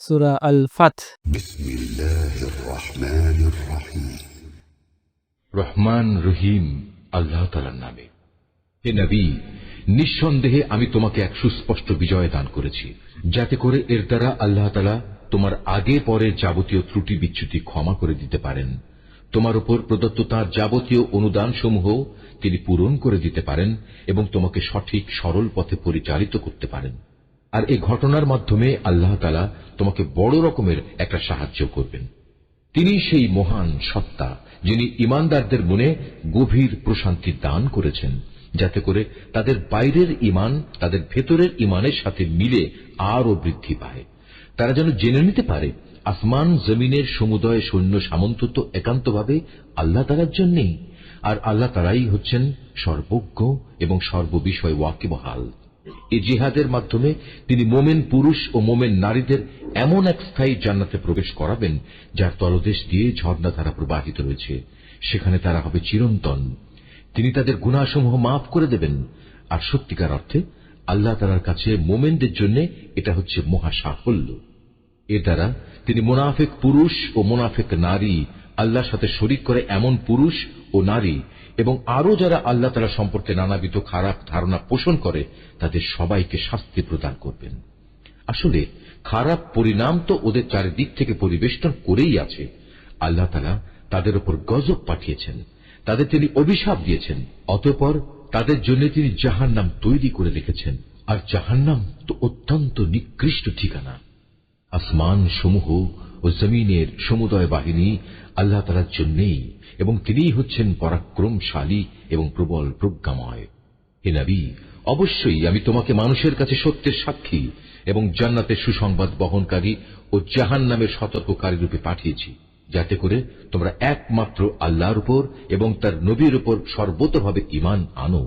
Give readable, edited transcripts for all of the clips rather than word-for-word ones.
সূরা আল ফাত। বিসমিল্লাহির রহমানির রহিম। রহমান রহিম আল্লাহ তাআলার নামে। হে নবী, নিঃসন্দেহে আমি তোমাকে এক সুস্পষ্ট বিজয় দান করেছি, যাতে করে এর দ্বারা আল্লাহ তাআলা তোমার আগে পরে যাবতীয় ত্রুটি বিচ্যুতি ক্ষমা করে দিতে পারেন। তোমার উপর প্রদত্ত তাঁর যাবতীয় অনুদান সমূহ তিনি পূরণ করে দিতে পারেন এবং তোমাকে সঠিক সরল পথে পরিচালিত করতে পারেন। আর এই ঘটনার মাধ্যমে আল্লাহ তাআলা তোমাকে বড় রকমের একটা সাহায্য করবেন। তিনি সেই মহান সত্তা যিনি ঈমানদারদের মনে গভীর প্রশান্তি দান করেছেন, যাতে করে তাদের বাইরের ঈমান তাদের ভেতরের ঈমানের সাথে মিলে আরো বৃদ্ধি পায়। তারা যেন জেনে নিতে পারে আসমান জমিনের সমুদয় সৈন্য সামন্ত তো একান্তভাবে আল্লাহ তাআলার জন্যই, আর আল্লাহ তাআলাই হচ্ছেন সর্বজ্ঞ এবং সর্ববিষয় ওয়াকিবহাল। এই জিহাদের মাধ্যমে তিনি মোমেন পুরুষ ও মোমেন নারীদের এমন এক স্থায়ী জান্নাতে প্রবেশ করাবেন যার তলদেশ দিয়ে ঝর্ণাধারা প্রবাহিত রয়েছে, সেখানে তারা হবে চিরন্তন। তিনি তাদের গুনাহসমূহ মাফ করে দেবেন। আর সত্যিকার অর্থে আল্লাহ তাআলার কাছে মোমেনদের জন্য এটা হচ্ছে মহা সাফল্য। এর দ্বারা তিনি মুনাফিক পুরুষ ও মুনাফিক নারী, আল্লাহর সাথে শরীক করে এমন পুরুষ ও নারী এবং আরো যারা আল্লাহ তাআলা সম্পর্কে নানাবিধ খারাপ ধারণা পোষণ করে তাদের সবাইকে শাস্তি প্রদান করবেন। আসলে খারাপ পরিণাম তো ওদের চারিদিক থেকে পরিবেষ্টন করেই আছে। আল্লাহ তাআলা তাদের উপর গজব পাঠিয়েছেন, তাদের তিনি অভিশাপ দিয়েছেন, অতঃপর তাদের জন্য তিনি জাহান্নাম তৈরি করে রেখেছেন। আর জাহান্নাম তো অত্যন্ত নিকৃষ্ট ঠিকানা। আসমান সমূহ ও জমিনের সমুদয় বাহিনী আল্লাহ তাআলার জন্যই, এবং তিনিই হচ্ছেন পরাক্রমশালী এবং প্রবল প্রজ্ঞাময়। হে নবী, অবশ্যই আমি তোমাকে মানুষের কাছে সত্যের সাক্ষী এবং জান্নাতের সুসংবাদ বহনকারী ও জাহান্নামের সতর্ককারী রূপে পাঠিয়েছি, যাতে করে তোমরা একমাত্র আল্লাহর উপর এবং তার নবীর উপর সর্বতভাবে ঈমান আনো,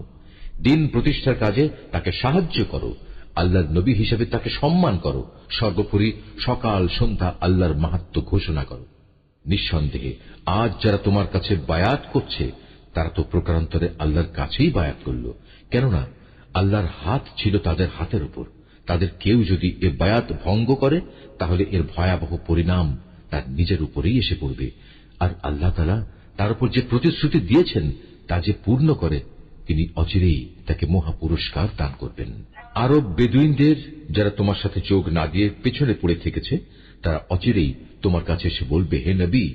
দিন প্রতিষ্ঠার কাজে তাকে সাহায্য করো, আল্লাহর নবী হিসেবে তাকে সম্মান করো, সর্বোপরি সকাল সন্ধ্যা আল্লাহর মাহাত্ম্য ঘোষণা করো। নিঃসন্দেহে আজ যারা তোমার কাছে বায়াত করছে তারা তো প্রকারান্তরে আল্লাহর কাছেই বায়াত করল, কেননা আল্লাহর হাত ছিল তাদের হাতের উপর। তাদের কেউ যদি এ বায়াত ভঙ্গ করে তাহলে এর ভয়াবহ পরিণাম তার নিজের উপরেই এসে পড়বে। আর আল্লাহ তাআলা তার উপর যে প্রতিশ্রুতি দিয়েছেন তা যে পূর্ণ করে, তিনি অচিরেই তাকে মহা পুরস্কার দান করবেন। আরব বেদুইনদের যারা তোমার সাথে চোখ না দিয়ে পেছনে পড়ে থেকেছে, তারা অচিরেই তোমার কাছে এসে বলবে, হে নবী,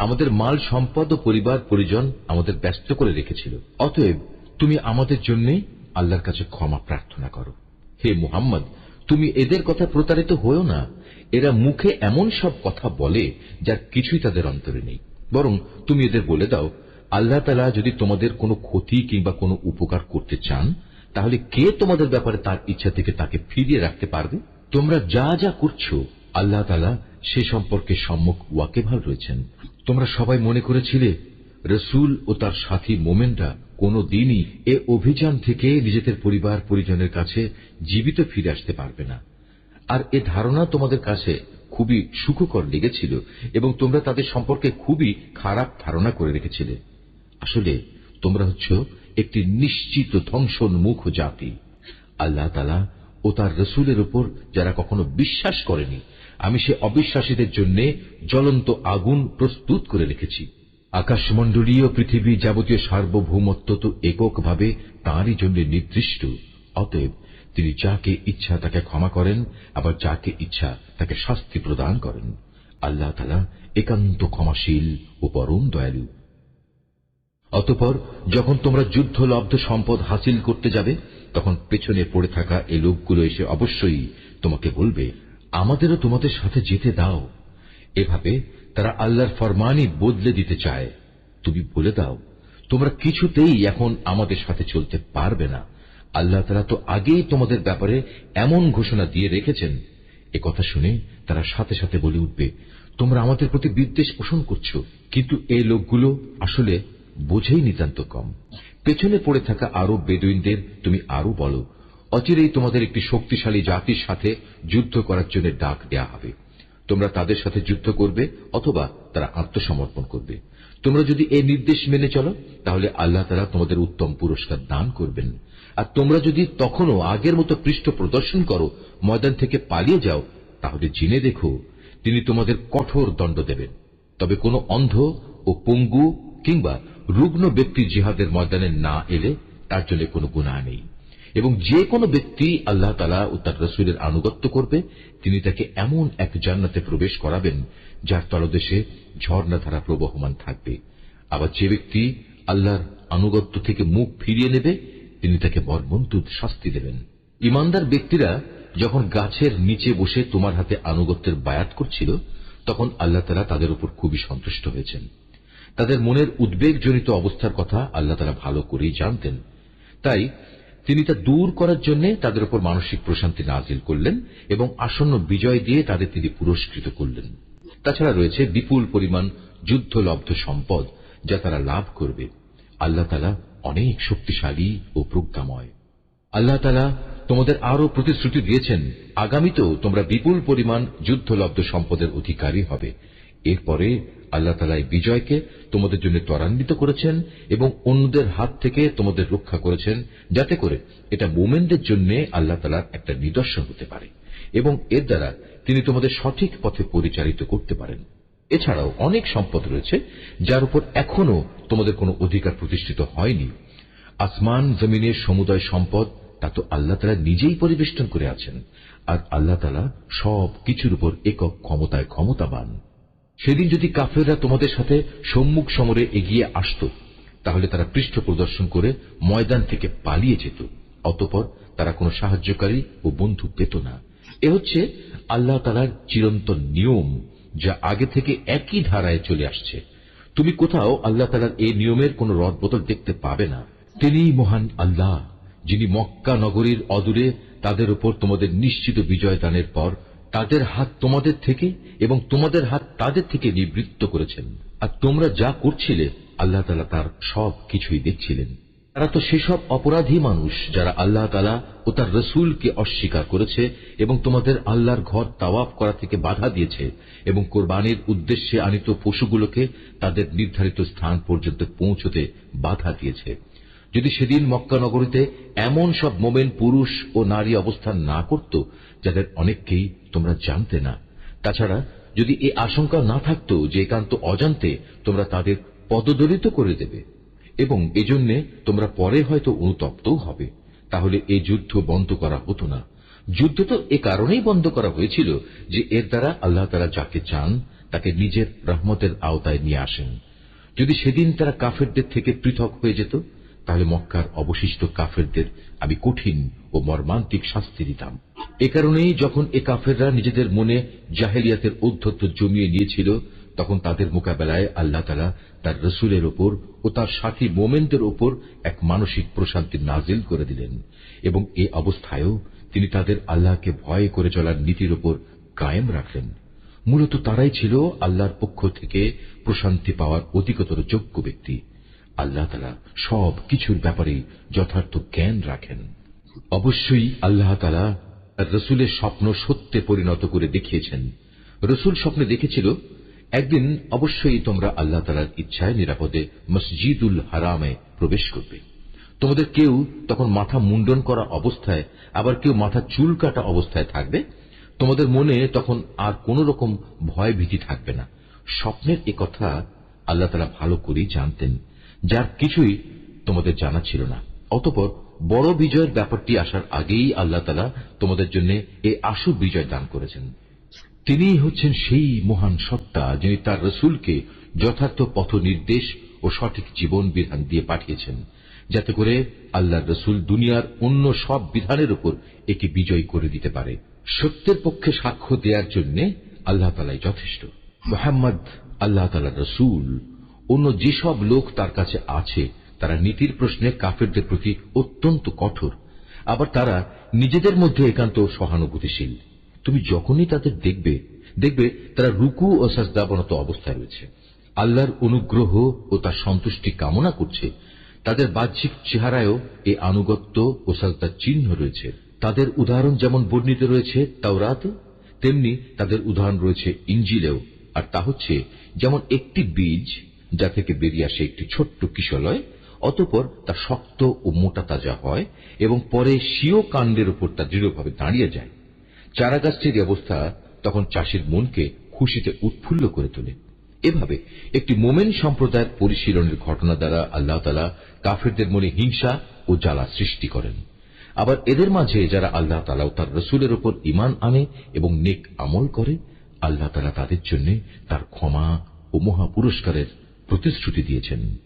আমাদের মাল সম্পদ ও পরিবার পরিজন আমাদের ব্যস্ত করে রেখেছিল, অতএব তুমি আমাদের জন্য আল্লাহর কাছে ক্ষমা প্রার্থনা করো। হে মুহাম্মদ, তুমি এদের কথা প্রতারিত হও না। এরা মুখে এমন সব কথা বলে যার কিছুই তাদের অন্তরে নেই। বরং তুমি এদের বলে দাও, আল্লাহ তাআলা যদি তোমাদের কোনো ক্ষতি কিংবা কোনো উপকার করতে চান, তাহলে কে তোমাদের ব্যাপারে তার ইচ্ছা থেকে তাকে ফিরিয়ে রাখতে পারবে? তোমরা যা যা করছো আল্লাহ তাআলা সে সম্পর্কে সম্যক ওয়াকিবহাল রয়েছেন। তোমরা সবাই মনে করেছিলে রাসূল ও তার সাথী মোমেনরা কোনদিনই এ অভিযান থেকে নিজেদের পরিবার পরিজনের কাছে জীবিত ফিরে আসতে পারবে না। আর এ ধারণা তোমাদের কাছে খুবই সুখকর লেগেছিল এবং তোমরা তাদের সম্পর্কে খুবই খারাপ ধারণা করে রেখেছিলে। আসলে তোমরা হচ্ছ একটি নিশ্চিত ধ্বংসোন্মুখ জাতি। আল্লাহ তাআলা ও তার রাসূলের উপর যারা কখনো বিশ্বাস করেনি, আমি সে অবিশ্বাসীদের জন্য জ্বলন্ত আগুন প্রস্তুত করে রেখেছি। আকাশমণ্ডলীয় পৃথিবী যাবতীয় সার্বভৌমত্ব তো এককভাবে তাঁরই জন্য নির্দিষ্ট। অতএব তিনি যাকে ইচ্ছা তাকে ক্ষমা করেন, আবার যাকে ইচ্ছা তাকে শাস্তি প্রদান করেন। আল্লাহ তাআলা একান্ত ক্ষমাশীল ও পরম দয়ালু। অতঃপর যখন তোমরা যুদ্ধলব্ধ সম্পদ হাসিল করতে যাবে, তখন পেছনে পড়ে থাকা এই লোকগুলো এসে অবশ্যই তোমাকে বলবে, আমাদেরও তোমাদের সাথে যেতে দাও। এভাবে তারা আল্লাহর ফরমানই বদলে দিতে চায়। তুমি বলে দাও, তোমরা কিছুতেই এখন আমাদের সাথে চলতে পারবে না। আল্লাহ তাআলা তো আগেই তোমাদের ব্যাপারে এমন ঘোষণা দিয়ে রেখেছেন। এ কথা শুনে তারা সাথে সাথে বলে উঠবে, তোমরা আমাদের প্রতি বিদ্বেষ পোষণ করছো। কিন্তু এই লোকগুলো আসলে বোঝেই নিতান্ত কম। পেছনে পড়ে থাকা আরব বেদুইনদের তুমি আরো বলো, অচিরেই তোমাদের একটি শক্তিশালী জাতির সাথে যুদ্ধ করার জন্য ডাক দেয়া হবে। তোমরা তাদের সাথে যুদ্ধ করবে অথবা তারা আত্মসমর্পণ করবে। তোমরা যদি এই নির্দেশ মেনে চলো, তাহলে আল্লাহ তাআলা তোমাদের উত্তম পুরস্কার দান করবেন। আর তোমরা যদি তখনও আগের মতো পৃষ্ঠ প্রদর্শন করো, ময়দান থেকে পালিয়ে যাও, তাহলে জেনে দেখো তিনি তোমাদের কঠোর দণ্ড দেবেন। তবে কোনো অন্ধ ও পঙ্গু কিংবা রুগ্ন ব্যক্তি জিহাদের ময়দানে না এলে তার জন্য কোনো গুনাহ নেই, এবং যে কোনো ব্যক্তি আল্লাহ তাআলা ও তার রাসূলের আনুগত্য করবে তিনি তাকে এমন এক জান্নাতে প্রবেশ করাবেন যার তলদেশে ঝর্ণাধারা প্রবহমান থাকবে। আবার যে ব্যক্তি আল্লাহর আনুগত্য থেকে মুখ ফিরিয়ে নেবে তিনি তাকে মর্মন্তুদ শাস্তি দেবেন। ঈমানদার ব্যক্তিরা যখন গাছের নিচে বসে তোমার হাতে আনুগত্যের বায়াত করছিল তখন আল্লাহ তাআলা তাদের উপর খুবই সন্তুষ্ট হয়েছেন। তাদের মনের উদ্বেগজনিত অবস্থার কথা আল্লাহ তাআলা ভালো করেই জানতেন, তাই তিনি তা দূর করার জন্য তাদের উপর মানসিক প্রশান্তি নাজিল করলেন এবং আসন্ন বিজয় দিয়ে তাদের তিনি পুরস্কৃত করলেন। তাছাড়া রয়েছে বিপুল পরিমাণ যুদ্ধলব্ধ সম্পদ যা তারা লাভ করবে। আল্লাহ তাআলা অনেক শক্তিশালী ও প্রজ্ঞাময়। আল্লাহ তাআলা তোমাদের আরো প্রতিশ্রুতি দিয়েছেন, আগামীতেও তোমরা বিপুল পরিমাণ যুদ্ধলব্ধ সম্পদের অধিকারী হবে। এরপরে আল্লাহ তাআলা এই বিজয়কে তোমাদের জন্য ত্বরান্বিত করেছেন এবং অন্যদের হাত থেকে তোমাদের রক্ষা করেছেন, যাতে করে এটা মুমিনদের জন্য আল্লাহ তাআলার একটা নিদর্শন হতে পারে এবং এর দ্বারা তিনি তোমাদের সঠিক পথে পরিচালিত করতে পারেন। এছাড়াও অনেক সম্পদ রয়েছে যার উপর এখনো তোমাদের কোনো অধিকার প্রতিষ্ঠিত হয়নি। আসমান জমিনের সমুদয় সম্পদ তা তো আল্লাহ তাআলা নিজেই পরিবেষ্টন করে আছেন, আর আল্লাহ তাআলা সব কিছুর উপর একক ক্ষমতায় ক্ষমতাবান। সেদিন যদি কাফেররা তোমাদের সাথে সম্মুখ সমরে এগিয়ে আসত তাহলে তারা পৃষ্ঠ প্রদর্শন করে ময়দান থেকে পালিয়ে যেত, অতঃপর তারা কোনো সাহায্যকারী ও বন্ধু পেত না। এ হচ্ছে আল্লাহ তাআলার চিরন্তন নিয়ম যা আগে থেকে একই ধারায় চলে আসছে। তুমি কোথাও আল্লাহ তাআলার এই নিয়মের কোনো রদবদল দেখতে পাবে না। তিনিই মহান আল্লাহ, যিনি মক্কা নগরীর অদূরে তাদের উপর তোমাদের নিশ্চিত বিজয় দানের পর তাদের হাত তোমাদের থেকে এবং তোমাদের হাত তাদের থেকে নিবৃত্ত করেছেন। আর তোমরা যা করছিলে আল্লাহ তাআলা তার সব কিছুই দেখছিলেন। তারা তো সেসব অপরাধী মানুষ যারা আল্লাহ তাআলা ও তার রাসূলকে অস্বীকার করেছে এবং তোমাদের আল্লাহর ঘর তাওয়াফ করা থেকে বাধা দিয়েছে এবং কোরবানির উদ্দেশ্যে আনিত পশুগুলোকে তাদের নির্ধারিত স্থান পর্যন্ত পৌঁছতে বাধা দিয়েছে। যদি সেদিন মক্কা নগরীতে এমন সব মোমেন পুরুষ ও নারী অবস্থান না করত যাদের অনেককেই তোমরা জানতে না, তাছাড়া যদি এ আশঙ্কা না থাকত যে একান্ত অজান্তে তোমরা তাদের পদদলিত করে দেবে এবং এজন্য তোমরা পরে হয়তো অনুতপ্তও হবে, তাহলে এই যুদ্ধ বন্ধ করা হতো না। যুদ্ধ তো এ কারণেই বন্ধ করা হয়েছিল যে এর দ্বারা আল্লাহ তাআলা যাকে চান তাকে নিজের রহমতের আওতায় নিয়ে আসেন। যদি সেদিন তারা কাফেরদের থেকে পৃথক হয়ে যেত তাহলে মক্কার অবশিষ্ট কাফেরদের আমি কঠিন ও মর্মান্তিক শাস্তি দিতাম। এ কারণেই যখন এ কাফেররা নিজেদের মনে জাহেলিয়াতের ঔদ্ধত্য জমিয়ে নিয়েছিল তখন তাদের মোকাবেলায় আল্লাহ তাআলা তার রাসূলের ওপর ও তার সাথী মোমেনদের ওপর এক মানসিক প্রশান্তি নাজিল করে দিলেন এবং এ অবস্থায়ও তিনি তাদের আল্লাহকে ভয় করে চলার নীতির ওপর কায়েম রাখলেন। মূলত তারাই ছিল আল্লাহর পক্ষ থেকে প্রশান্তি পাওয়ার অধিকতর যোগ্য ব্যক্তি। আল্লাহ তাআলা সব কিছুর ব্যাপারে যথার্থ জ্ঞান রাখেন। অবশ্যই আল্লাহ তাআলা রাসূলের স্বপ্ন সত্যে পরিণত করে দেখিয়েছেন। রাসূল স্বপ্নে দেখেছিল একদিন অবশ্যই তোমরা আল্লাহ তাআলার ইচ্ছায় নিরাপদে মসজিদুল হারামে প্রবেশ করবে। তোমাদের কেউ তখন মাথা মুন্ডন করা অবস্থায়, আবার কেউ মাথা চুল কাটা অবস্থায় থাকবে। তোমাদের মনে তখন আর কোন রকম ভয় ভীতি থাকবে না। স্বপ্নের এ কথা আল্লাহ তাআলা ভালো করেই জানতেন, যার কিছুই তোমাদের জানা ছিল না। অতঃপর বড় বিজয়ের ব্যাপারটি আসার আগেই আল্লাহ তাআলা তোমাদের জন্য এই আশু বিজয় দান করেছেন। তিনিই হচ্ছেন সেই মহান সত্তা যিনি তার রাসূলকে যথার্থ পথ নির্দেশ ও সঠিক জীবন বিধান দিয়ে পাঠিয়েছেন, যাতে করে আল্লাহর রাসূল দুনিয়ার অন্য সব বিধানের উপর একে বিজয় করে দিতে পারে। সত্যের পক্ষে সাক্ষ্য দেওয়ার জন্য আল্লাহ তাআলাই যথেষ্ট। মুহাম্মদ আল্লাহ তাআলার রাসূল। অন্য যেসব লোক তার কাছে আছে তারা নীতির প্রশ্নে কাফেরদের প্রতি অত্যন্ত কঠোর, আবার তারা নিজেদের মধ্যে একান্ত সহানুভূতিশীল। তুমি যখনই তাদের দেখবে তারা রুকু ও সাজদাবনত অবস্থায় রয়েছে, আল্লাহর অনুগ্রহ ও তার সন্তুষ্টি কামনা করছে। তাদের বাহ্যিক চেহারায়ও এই আনুগত্য ও সাজদার চিহ্ন রয়েছে। তাদের উদাহরণ যেমন বর্ণিত রয়েছে তাওরাতে, তেমনি তাদের উদাহরণ রয়েছে ইনজিলেও। আর তা হচ্ছে যেমন একটি বীজ যা থেকে বেরিয়ে আসে একটি ছোট্ট কিশলয়, অতঃপর তা শক্ত ও মোটা তাজা হয় এবং পরে স্বীয় কাণ্ডের উপর তা দৃঢ়ভাবে দাঁড়িয়ে যায়। চারাগাছটির অবস্থা তখন চাষির মনকে খুশিতে উৎফুল্ল করে তোলে। এভাবে একটি মোমেন সম্প্রদায়ের পরিশীলনের ঘটনা দ্বারা আল্লাহ তাআলা কাফেরদের মনে হিংসা ও জ্বালা সৃষ্টি করেন। আবার এদের মাঝে যারা আল্লাহ তাআলা ও তার রাসূলের উপর ঈমান আনে এবং নেক আমল করে, আল্লাহ তাআলা তাদের জন্য তার ক্ষমা ও মহা পুরস্কারের প্রতিশ্রুতি দিয়েছেন।